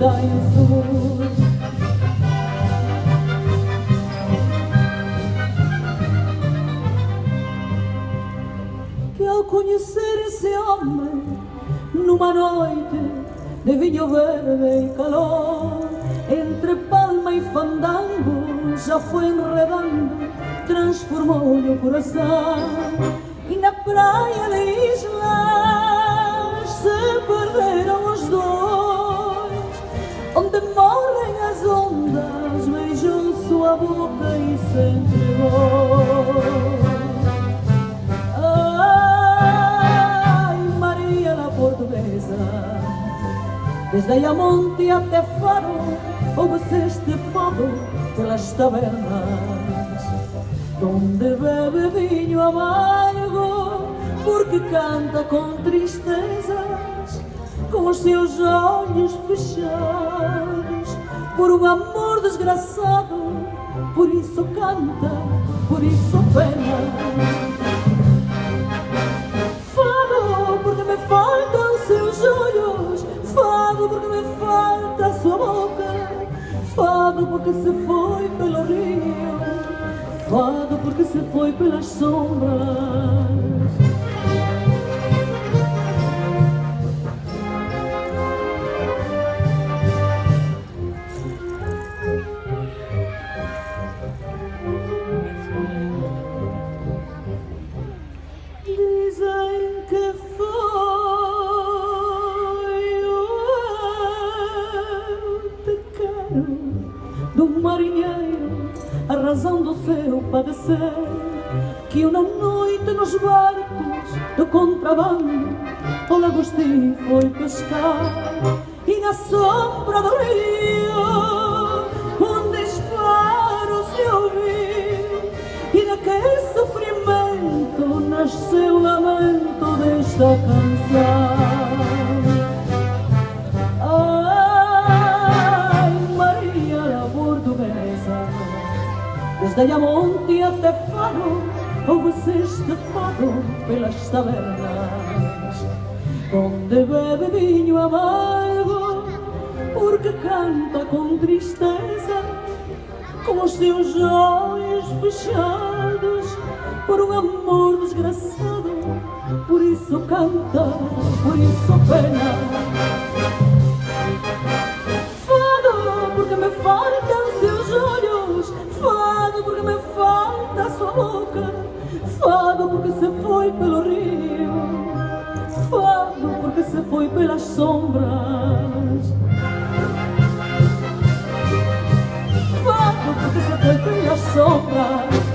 montanha azul. Que ao conhecer esse homem numa noite de vinho verde e calor, entre palma e fandango já foi enredando, transformou-lhe o coração. E na praia de Islas se perderam os dois, onde morrem as ondas, beijou sua boca e se entregou. Ai, Maria la Portuguesa, desde Ayamonte até Faro, ouve-se este fado pelas tabernas, donde bebe vinho amargo, porque canta com tristezas, com os seus olhos fechados, por um amor desgraçado, por isso canta, por isso pena. Fado porque me faltam seus olhos, fado porque me falta a sua boca, fado porque se foi pelo rio, fado porque se foi pelas sombras. Dizem que foi o pecado do marinheiro, a razão do seu padecer, que uma noite nos barcos do contrabando o Lagostim foi pescar, e na sombra do rio um disparo se ouviu, e naquele sofrimento nasceu o lamento desta canção. Ai, Maria la Portuguesa, desde Ayamonte até Faro, ouve-se este fado pelas tabernas, onde bebe vinho amargo, porque canta com tristeza, com os seus olhos fechados, por um amor desgraçado, por isso canta, por isso pena. Fado porque me faltam seus olhos, fado porque me falta a sua boca, fado porque se foi pelo rio, fado porque se foi pelas sombras, fado porque se foi pelas sombras.